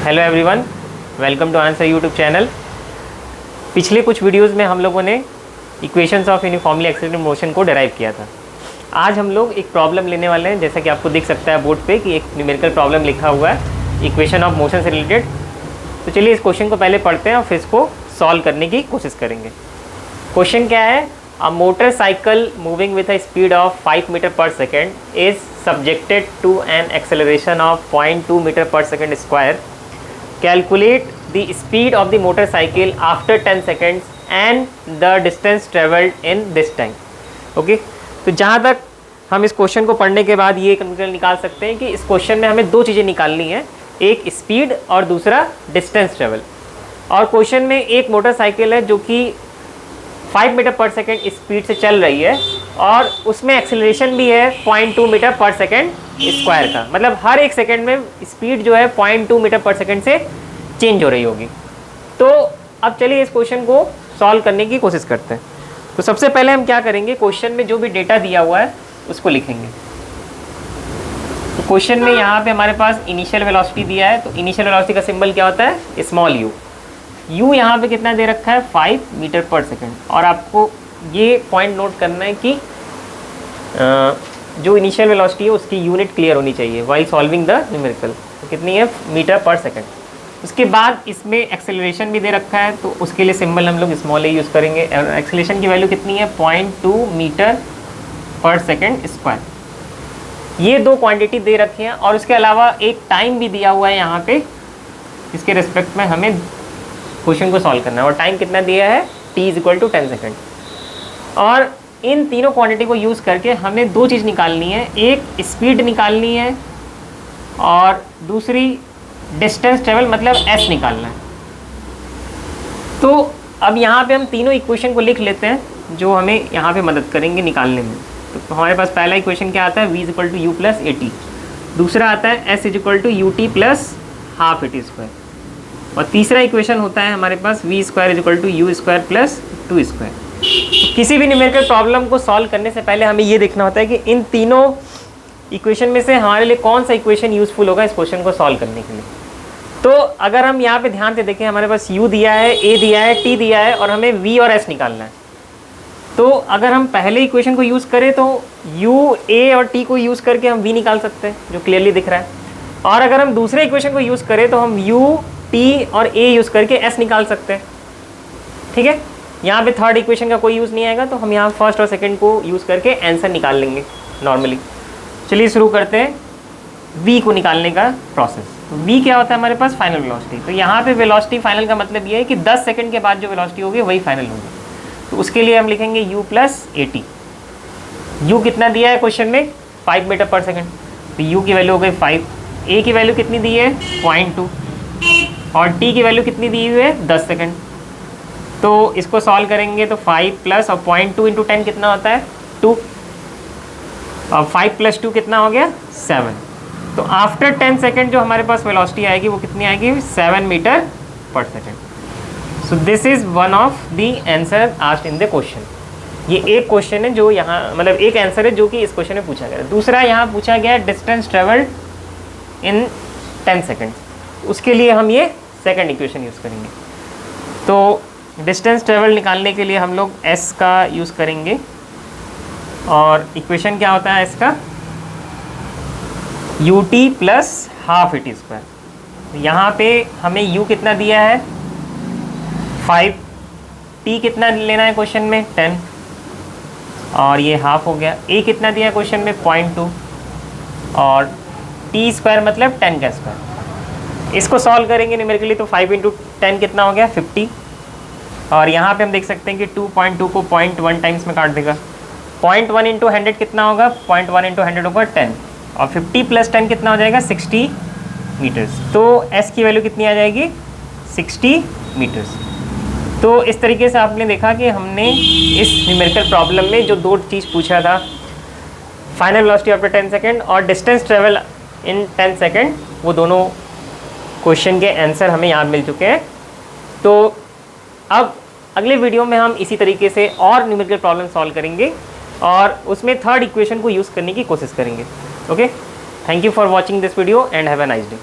Hello everyone, welcome to answer YouTube channel. पिछले कुछ videos में हम लोगों ने equations of uniformly accelerated motion को डिराइव किया था। आज हम लोग एक प्रॉब्लम लेने वाले हैं, जैसा कि आपको दिख सकता है बोर्ड पे कि एक न्यूमेरिकल प्रॉब्लम लिखा हुआ है इक्वेशन ऑफ मोशन से रिलेटेड। तो चलिए इस क्वेश्चन को पहले पढ़ते हैं और फिर इसको सॉल्व करने की कोशिश करेंगे। क्वेश्चन क्या है? A motorcycle moving with a speed of 5 meter per second is subjected to an acceleration of 0.2 meter per second square. Calculate the speed of the motorcycle after 10 seconds and the distance traveled in this time. Okay? तो जहाँ तक हम इस question को पढ़ने के बाद ये कंक्लूजन निकाल सकते हैं कि इस क्वेश्चन में हमें दो चीज़ें निकालनी है, एक स्पीड और दूसरा डिस्टेंस ट्रेवल। और क्वेश्चन में एक मोटरसाइकिल है जो कि 5 मीटर पर सेकेंड स्पीड से चल रही है और उसमें एक्सेलरेशन भी है 0.2 मीटर पर सेकेंड स्क्वायर का, मतलब हर एक सेकेंड में स्पीड जो है 0.2 मीटर पर सेकेंड से चेंज हो रही होगी। तो अब चलिए इस क्वेश्चन को सॉल्व करने की कोशिश करते हैं। तो सबसे पहले हम क्या करेंगे, क्वेश्चन में जो भी डेटा दिया हुआ है उसको लिखेंगे। तो क्वेश्चन में यहाँ पे हमारे पास इनिशियल वेलोसिटी दिया है, तो इनिशियल वेलोसिटी का सिंबल क्या होता है? Small you. यू यहाँ पे कितना दे रखा है? 5 मीटर पर सेकेंड। और आपको ये पॉइंट नोट करना है कि जो इनिशियल वेलोसिटी है उसकी यूनिट क्लियर होनी चाहिए वाइल सॉल्विंग द न्यूमेरिकल। तो कितनी है? मीटर पर सेकेंड। उसके बाद इसमें एक्सेलरेशन भी दे रखा है, तो उसके लिए सिंबल हम लोग स्मॉल ए यूज़ करेंगे। एक्सेलरेशन की वैल्यू कितनी है? 0.2 मीटर पर सेकेंड स्क्वायर। ये दो क्वांटिटी दे रखी हैं और उसके अलावा एक टाइम भी दिया हुआ है यहाँ पे। इसके रिस्पेक्ट में हमें क्वेश्चन को सॉल्व करना है और टाइम कितना दिया है? t = 10 second. और इन तीनों क्वांटिटी को यूज़ करके हमें दो चीज़ निकालनी है, एक स्पीड निकालनी है और दूसरी डिस्टेंस ट्रेवल मतलब s निकालना है। तो अब यहाँ पे हम तीनों इक्वेशन को लिख लेते हैं जो हमें यहाँ पे मदद करेंगे निकालने में। तो हमारे पास पहला इक्वेशन क्या आता है? v = u + at। दूसरा आता है s = ut + ½ at²। और तीसरा इक्वेशन होता है हमारे पास v² = u² + 2²। किसी भी न्यूमेरिकल प्रॉब्लम को सॉल्व करने से पहले हमें ये देखना होता है कि इन तीनों इक्वेशन में से हमारे लिए कौन सा इक्वेशन यूज़फुल होगा इस क्वेश्चन को सॉल्व करने के लिए। तो अगर हम यहाँ पे ध्यान से देखें, हमारे पास u दिया है, a दिया है, t दिया है और हमें v और s निकालना है। तो अगर हम पहले इक्वेशन को यूज़ करें तो u, a और t को यूज़ करके हम v निकाल सकते हैं जो क्लियरली दिख रहा है। और अगर हम दूसरे इक्वेशन को यूज़ करें तो हम u, t और a यूज़ करके s निकाल सकते हैं। ठीक है, यहाँ पे थर्ड इक्वेशन का कोई यूज़ नहीं आएगा, तो हम यहाँ फर्स्ट और सेकंड को यूज़ करके आंसर निकाल लेंगे नॉर्मली। चलिए शुरू करते हैं v को निकालने का प्रोसेस। तो v क्या होता है हमारे पास? Final velocity. तो यहाँ पे वेलोसिटी फाइनल का मतलब ये है कि 10 सेकंड के बाद जो वेलोसिटी होगी वही फाइनल होगी। तो उसके लिए हम लिखेंगे u + at। u कितना दिया है क्वेश्चन में? 5 मीटर पर सेकेंड। तो u की वैल्यू हो गई 5, a की वैल्यू कितनी दी है? 0.2 और t की वैल्यू कितनी दी हुई है? 10 सेकंड। तो इसको सॉल्व करेंगे तो 5 प्लस और 0.2 × 10 कितना होता है? 2। और 5 + 2 कितना हो गया? 7। तो आफ्टर 10 सेकंड जो हमारे पास वेलोसिटी आएगी वो कितनी आएगी? 7 मीटर पर second. So this is one of the answer asked in the question. ये एक क्वेश्चन है जो यहाँ, मतलब एक आंसर है जो कि इस क्वेश्चन में पूछा गया है। दूसरा यहाँ पूछा गया है डिस्टेंस ट्रेवल्ड इन 10 सेकेंड। उसके लिए हम ये सेकंड इक्वेशन यूज़ करेंगे। तो डिस्टेंस ट्रेवल निकालने के लिए हम लोग s का यूज़ करेंगे और इक्वेशन क्या होता है s का? ut + ½ at²। यहाँ पे हमें u कितना दिया है? 5। t कितना लेना है क्वेश्चन में? 10 और ये ½ हो गया। a कितना दिया है क्वेश्चन में? 0.2 और t² मतलब 10 का स्क्वायर। इसको सॉल्व करेंगे न्यूमेरिकली तो 5 × 10 कितना हो गया? 50। और यहाँ पे हम देख सकते हैं कि 2.2 को 0.1 टाइम्स में काट देगा। 0.1 × 100 कितना होगा? 0.1 × 100 होगा 10 और 50 + 10 कितना हो जाएगा? 60 मीटर्स। तो s की वैल्यू कितनी आ जाएगी? 60 मीटर्स। तो इस तरीके से आपने देखा कि हमने इस न्यूमेरिकल प्रॉब्लम में जो दो चीज़ पूछा था, फाइनल वेलोसिटी आफ्टर 10 सेकेंड और डिस्टेंस ट्रेवल इन 10 सेकेंड, वो दोनों क्वेश्चन के आंसर हमें यहाँ मिल चुके हैं। तो अब अगले वीडियो में हम इसी तरीके से और न्यूमेरिकल प्रॉब्लम सॉल्व करेंगे और उसमें थर्ड इक्वेशन को यूज़ करने की कोशिश करेंगे। Okay, thank you for watching this video and have a nice day.